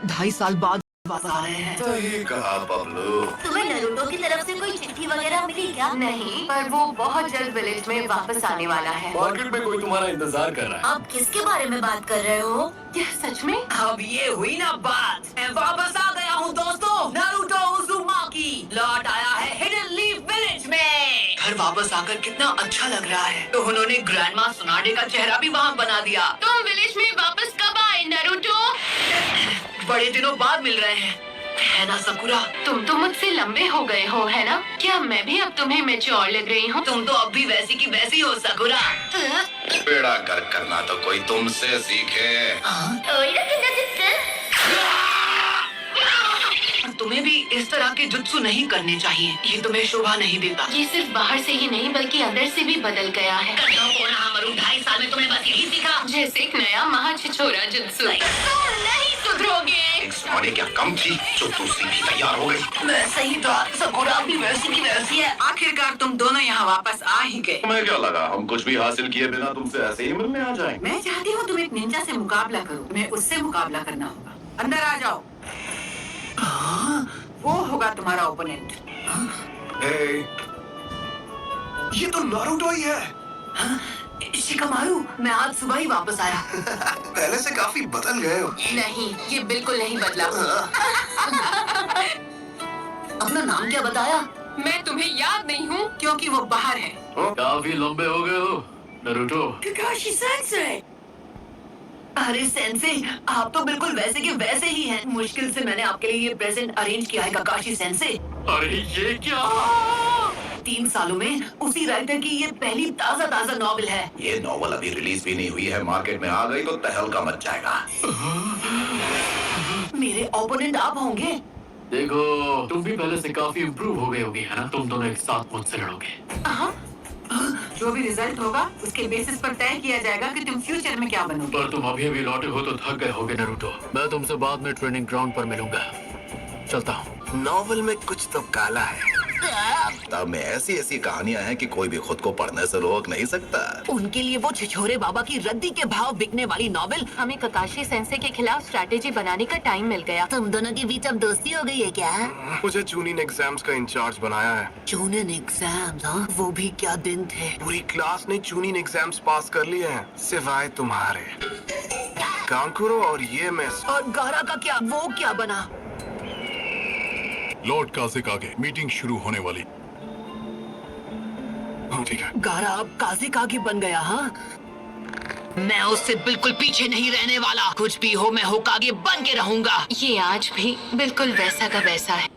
2.5 साल बाद वापस आ रहे हैं। सही कहा बबलू। तुम्हें नारुतो की तरफ से कोई चिट्ठी वगैरह मिली क्या? नहीं, पर वो बहुत जल्द विलेज में वापस आने वाला है। मार्केट में कोई तुम्हारा इंतजार कर रहा है। आप किसके बारे में बात कर रहे हो? क्या सच में? अब ये हुई ना बात। मैं वापस आ गया हूँ दोस्तों। नारुतो उज़ुमाकी लौट आया है हिडन लीफ विलेज में। घर वापस आकर कितना अच्छा लग रहा है। तो उन्होंने ग्रैंडमा सुनाडे का चेहरा भी वहाँ बना दिया। तुम विलेज में वापस कब आए नारुतो? बड़े दिनों बाद मिल रहे हैं, है ना सकुरा? तुम तो मुझसे लंबे हो गए हो, है ना? क्या मैं भी अब तुम्हें मैच्योर लग रही हूँ? तुम तो अब भी वैसी की वैसी हो सकुरा। बेड़ा गर्क करना तो कोई तुमसे सीखे। तुम्हें भी इस तरह के जुत्सु नहीं करने चाहिए। ये तुम्हें शोभा नहीं देता। ये सिर्फ बाहर से ही नहीं बल्कि अंदर से भी बदल गया है। 2.5 साल में तुमने बस यही सीखा। जैसे एक नया महाछिछोरा जुत्सु। तुम नहीं सुधरोगे। एक सॉरी क्या कम थी जो दूसरी भी तैयार हो गई। मैं सही था, सकुरा भी वैसी की वैसी है। आखिरकार तुम दोनों यहाँ वापस आ ही गए। तुम्हें क्या लगा हम कुछ भी हासिल किए बिना तुमसे ऐसे ही मिलने आ जाएं? मैं चाहती हूँ तुम एक निंजा से मुकाबला करो। तुम्हें उससे मुकाबला करना होगा। अंदर आ जाओ। वो होगा तुम्हारा ओपोनेंट। ये तो नारुतो ही है। शिकामारू, मैं आज सुबह ही वापस आया। पहले से काफी बदल गए हो। नहीं, ये बिल्कुल नहीं बदला। अपना नाम क्या बताया? मैं तुम्हें याद नहीं हूँ। क्योंकि वो बाहर है। काफी लंबे हो गए हो नारुतो। काकाशी सेंसेई। अरे सेंसेई, आप तो बिल्कुल वैसे के वैसे ही हैं। मुश्किल से मैंने आपके लिए ये प्रेजेंट अरेंज किया है काकाशी सेंसेई। अरे ये क्या? 3 सालों में उसी राइटर की ये पहली ताजा नॉवेल है। ये नॉवल अभी रिलीज भी नहीं हुई है, मार्केट में आ गई तो तहलका मच जाएगा। मेरे ओपोनेंट आप होंगे। देखो, तुम भी पहले से काफी इम्प्रूव हो गए होगे, है ना? तुम दोनों एक साथ मुझसे लड़ोगे। जो भी रिजल्ट होगा उसके बेसिस पर तय किया जाएगा कि तुम फ्यूचर में क्या बनोगे। पर तुम अभी लौटे हो तो थक गए होगे नारुतो। मैं तुमसे बाद में ट्रेनिंग ग्राउंड पर मिलूंगा। चलता हूँ। नॉवल में कुछ तो काला है। किताब में ऐसी ऐसी कहानियां हैं कि कोई भी खुद को पढ़ने से रोक नहीं सकता। उनके लिए वो छिछोरे बाबा की रद्दी के भाव बिकने वाली नॉवेल। हमें ककाशी सेंसेई के खिलाफ स्ट्रैटेजी बनाने का टाइम मिल गया। तुम दोनों के बीच अब दोस्ती हो गई है क्या? मुझे जूनियर एग्जाम्स का इंचार्ज बनाया है। Junior exams? हाँ, वो भी क्या दिन थे। पूरी क्लास ने जूनियर एग्जाम्स पास कर लिए हैं सिवाय तुम्हारे। कांकुरो और ये मिस। और गारा का क्या? वो क्या बना? लॉर्ड काज़ेकागे, मीटिंग शुरू होने वाली। हाँ ठीक है। गारा अब काज़ेकागे बन गया। हाँ, मैं उससे बिल्कुल पीछे नहीं रहने वाला। कुछ भी हो, मैं होकागे बन के रहूंगा। ये आज भी बिल्कुल वैसा का वैसा है।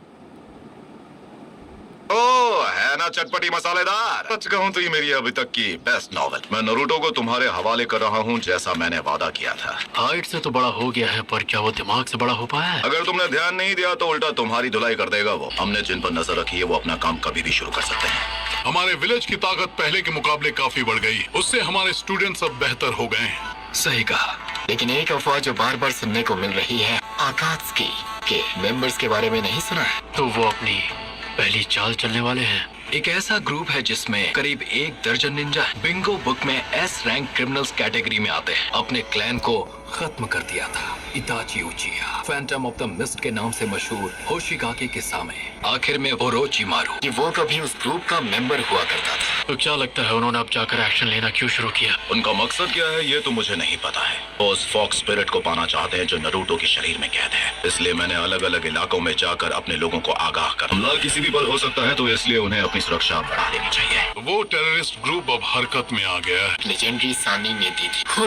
ओ है ना चटपटी मसालेदार। सच कहूँ तो ये मेरी अभी तक की बेस्ट नॉवेल। मैं नारुतो को तुम्हारे हवाले कर रहा हूँ जैसा मैंने वादा किया था। हाइट से तो बड़ा हो गया है, पर क्या वो दिमाग से बड़ा हो पाया है? अगर तुमने ध्यान नहीं दिया तो उल्टा तुम्हारी धुलाई कर देगा वो। हमने जिन पर नजर रखी है वो अपना काम कभी भी शुरू कर सकते हैं। हमारे विलेज की ताकत पहले के मुकाबले काफी बढ़ गई। उससे हमारे स्टूडेंट्स अब बेहतर हो गए हैं। सही कहा, लेकिन एक अफवाह जो बार बार सुनने को मिल रही है, आकात्सुकी के मेंबर्स के बारे में नहीं सुना है? तो वो अपनी पहली चाल चलने वाले हैं। एक ऐसा ग्रुप है जिसमें करीब 1 दर्जन निंजा बिंगो बुक में एस रैंक क्रिमिनल्स कैटेगरी में आते हैं। अपने क्लैन को खत्म कर दिया था इताची उचिया, फैंटम ऑफ द मिस्ट के नाम से मशहूर होशिगाकी के सामने। आखिर में ओरोचिमारू कि वो कभी उस ग्रुप का मेंबर हुआ करता था। तो क्या लगता है उन्होंने अब जाकर एक्शन लेना क्यों शुरू किया? उनका मकसद क्या है ये तो मुझे नहीं पता है। वो उस फॉक्स स्पिरिट को पाना चाहते हैं जो नारुतो के शरीर में कैद है। इसलिए मैंने अलग अलग इलाकों में जाकर अपने लोगों को आगाह कर। हमला किसी भी पर हो सकता है तो इसलिए उन्हें अपनी सुरक्षा बढ़ा लेनी चाहिए। वो टेररिस्ट ग्रुप अब हरकत में आ गया है। लेजेंडरी सानी ने दी थी।